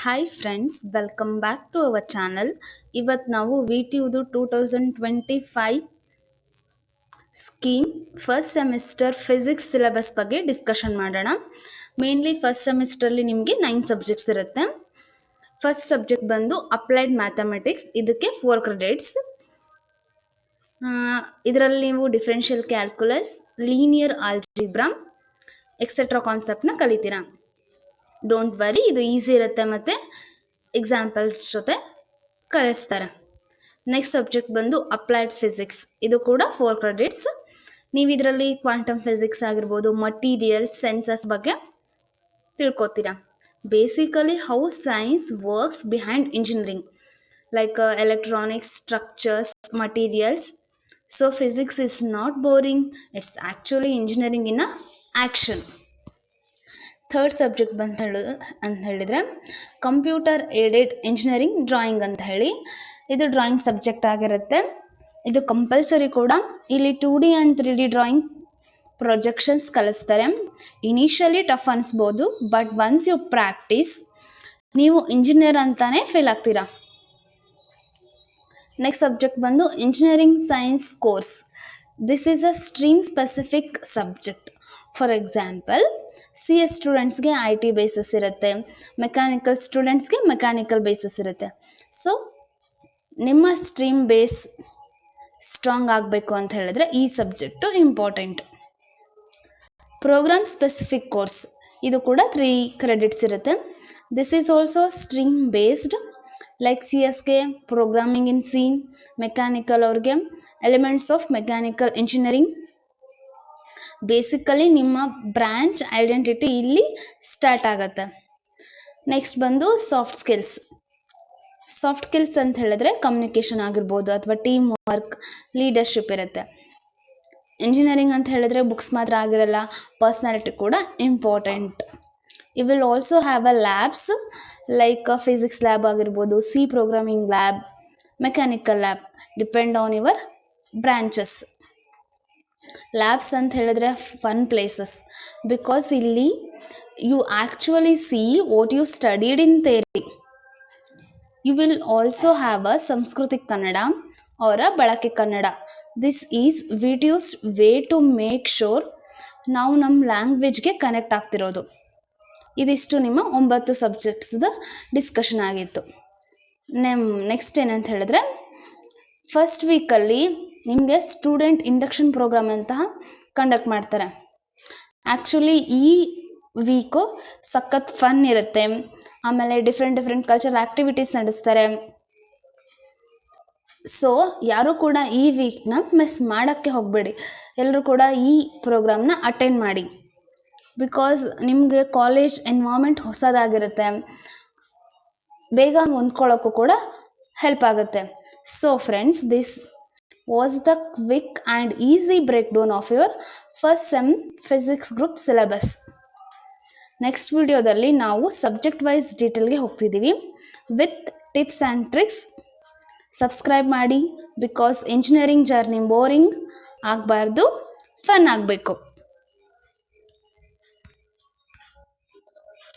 Hi friends, welcome back to our channel. ಇವತ್ತು ನಾವು VTUದು 2025 scheme first semester physics syllabus ಬಗ್ಗೆ ಡಿಸ್ಕಷನ್ ಮಾಡೋಣ. ಮೇನ್ಲಿ ಫಸ್ಟ್ ಸೆಮಿಸ್ಟರ್ಲಿ ನಿಮಗೆ 9 ಸಬ್ಜೆಕ್ಟ್ಸ್ ಇರುತ್ತೆ. ಫಸ್ಟ್ ಸಬ್ಜೆಕ್ಟ್ ಬಂದು ಅಪ್ಲೈಡ್ ಮ್ಯಾಥಮೆಟಿಕ್ಸ್, ಇದಕ್ಕೆ 4 ಕ್ರೆಡಿಟ್ಸ್. ಇದರಲ್ಲಿ ನೀವು differential calculus, linear algebra etcetera ಕಾನ್ಸೆಪ್ಟ್ನ ಕಲಿತೀರಾ. ಡೋಂಟ್ ವರಿ, ಇದು ಈಸಿ ಇರುತ್ತೆ ಮತ್ತು ಎಕ್ಸಾಂಪಲ್ಸ್ ಜೊತೆ ಕಲಿಸ್ತಾರೆ. ನೆಕ್ಸ್ಟ್ ಸಬ್ಜೆಕ್ಟ್ ಬಂದು ಅಪ್ಲೈಡ್ ಫಿಸಿಕ್ಸ್, ಇದು ಕೂಡ 4 ಕ್ರೆಡಿಟ್ಸ್. ನೀವು ಇದರಲ್ಲಿ ಕ್ವಾಂಟಮ್ ಫಿಸಿಕ್ಸ್ ಆಗಿರ್ಬೋದು, ಮಟೀರಿಯಲ್ಸ್, ಸೆನ್ಸಸ್ ಬಗ್ಗೆ ತಿಳ್ಕೊತೀರಾ. Basically how science works behind engineering, like electronics, structures, materials. So physics is not boring, it's actually engineering in action. Third subject ಅಂತ ಹೇಳಿದರೆ computer aided engineering drawing ಅಂತ ಹೇಳಿ, ಇದು drawing subject ಆಗಿರುತ್ತೆ. ಇದು compulsory ಕೂಡ. ಇಲ್ಲಿ 2D and 3D drawing projections ಕಲಿಸ್ತಾರೆ. ಇನಿಷಿಯಲಿ ಟಫ್ ಅನಿಸ್ಬೋದು, ಬಟ್ ಒನ್ಸ್ ಯು ಪ್ರಾಕ್ಟೀಸ್ ನೀವು ಇಂಜಿನಿಯರ್ ಅಂತಾನೆ ಫೀಲ್ ಆಗ್ತೀರಾ. ನೆಕ್ಸ್ಟ್ ಸಬ್ಜೆಕ್ಟ್ ಬಂದು engineering science course. This is a stream specific subject. For example, CS ಸ್ಟೂಡೆಂಟ್ಸ್ಗೆ IT ಬೇಸಿಸ್ ಇರುತ್ತೆ, ಮೆಕ್ಯಾನಿಕಲ್ ಸ್ಟೂಡೆಂಟ್ಸ್ಗೆ ಮೆಕ್ಯಾನಿಕಲ್ ಬೇಸಿಸ್ ಇರುತ್ತೆ. ಸೊ ನಿಮ್ಮ ಸ್ಟ್ರೀಮ್ ಬೇಸ್ ಸ್ಟ್ರಾಂಗ್ ಆಗಬೇಕು ಅಂತ ಹೇಳಿದ್ರೆ ಈ subject important. Program specific course, ಇದು ಕೂಡ 3 ಕ್ರೆಡಿಟ್ಸ್ ಇರುತ್ತೆ. This is also stream based. Like CSಗೆ programming in C, mechanical ಅವ್ರಿಗೆ elements of mechanical engineering. Basically ನಿಮ್ಮ ಬ್ರ್ಯಾಂಚ್ ಐಡೆಂಟಿಟಿ ಇಲ್ಲಿ ಸ್ಟಾರ್ಟ್ ಆಗುತ್ತೆ. ನೆಕ್ಸ್ಟ್ ಬಂದು ಸಾಫ್ಟ್ ಸ್ಕಿಲ್ಸ್. ಸಾಫ್ಟ್ ಸ್ಕಿಲ್ಸ್ ಅಂತ ಹೇಳಿದ್ರೆ ಕಮ್ಯುನಿಕೇಷನ್ ಆಗಿರ್ಬೋದು ಅಥವಾ ಟೀಮ್ ವರ್ಕ್, ಲೀಡರ್ಶಿಪ್ ಇರುತ್ತೆ. ಇಂಜಿನಿಯರಿಂಗ್ ಅಂತ ಹೇಳಿದ್ರೆ ಬುಕ್ಸ್ ಮಾತ್ರ ಆಗಿರಲ್ಲ, ಪರ್ಸ್ನಾಲಿಟಿ ಕೂಡ important. You will also have a labs, like physics lab ಆಗಿರ್ಬೋದು, C programming lab, mechanical lab, depend on your branches. Labs ಅಂತ ಹೇಳಿದ್ರೆ ಫನ್ ಪ್ಲೇಸಸ್, ಬಿಕಾಸ್ ಇಲ್ಲಿ you actually see what you studied in theory. You will also have a Samskrutik Kannada or a Balake Kannada. This is VTU's way to make sure ನಾವು ನಮ್ಮ ಲ್ಯಾಂಗ್ವೇಜ್ಗೆ connect ಆಗ್ತಿರೋದು. ಇದಿಷ್ಟು ನಿಮ್ಮ 9 ಸಬ್ಜೆಕ್ಟ್ಸ್ದು discussion ಆಗಿತ್ತು. Next ಏನಂತ ಹೇಳಿದ್ರೆ, ಫಸ್ಟ್ ವೀಕಲ್ಲಿ ನಿಮಗೆ ಸ್ಟೂಡೆಂಟ್ ಇಂಡಕ್ಷನ್ ಪ್ರೋಗ್ರಾಮ್ ಅಂತ ಕಂಡಕ್ಟ್ ಮಾಡ್ತಾರೆ. ಆ್ಯಕ್ಚುಲಿ ಈ ವೀಕು ಸಖತ್ ಫನ್ ಇರುತ್ತೆ. ಆಮೇಲೆ ಡಿಫ್ರೆಂಟ್ ಕಲ್ಚರಲ್ ಆ್ಯಕ್ಟಿವಿಟೀಸ್ ನಡೆಸ್ತಾರೆ. ಸೊ ಯಾರೂ ಕೂಡ ಈ ವೀಕ್ನ ಮಿಸ್ ಮಾಡೋಕ್ಕೆ ಹೋಗಬೇಡಿ. ಎಲ್ಲರೂ ಕೂಡ ಈ ಪ್ರೋಗ್ರಾಮ್ನ ಅಟೆಂಡ್ ಮಾಡಿ. ಬಿಕಾಸ್ ನಿಮಗೆ ಕಾಲೇಜ್ ಎನ್ವೈರ್ಮೆಂಟ್ ಹೊಸದಾಗಿರುತ್ತೆ, ಬೇಗ ಹೊಂದ್ಕೊಳ್ಳೋಕ್ಕೂ ಕೂಡ ಹೆಲ್ಪ್ ಆಗುತ್ತೆ. So friends, this was the quick and easy breakdown of your first sem physics group syllabus. Next ವಿಡಿಯೋದಲ್ಲಿ ನಾವು ಸಬ್ಜೆಕ್ಟ್ ವೈಸ್ ಡೀಟೇಲ್ಗೆ ಹೋಗ್ತಿದ್ದೀವಿ with tips and tricks. Subscribe ಮಾಡಿ, ಬಿಕಾಸ್ ಇಂಜಿನಿಯರಿಂಗ್ ಜರ್ನಿ ಬೋರಿಂಗ್ ಆಗಬಾರ್ದು, fun ಆಗಬೇಕು.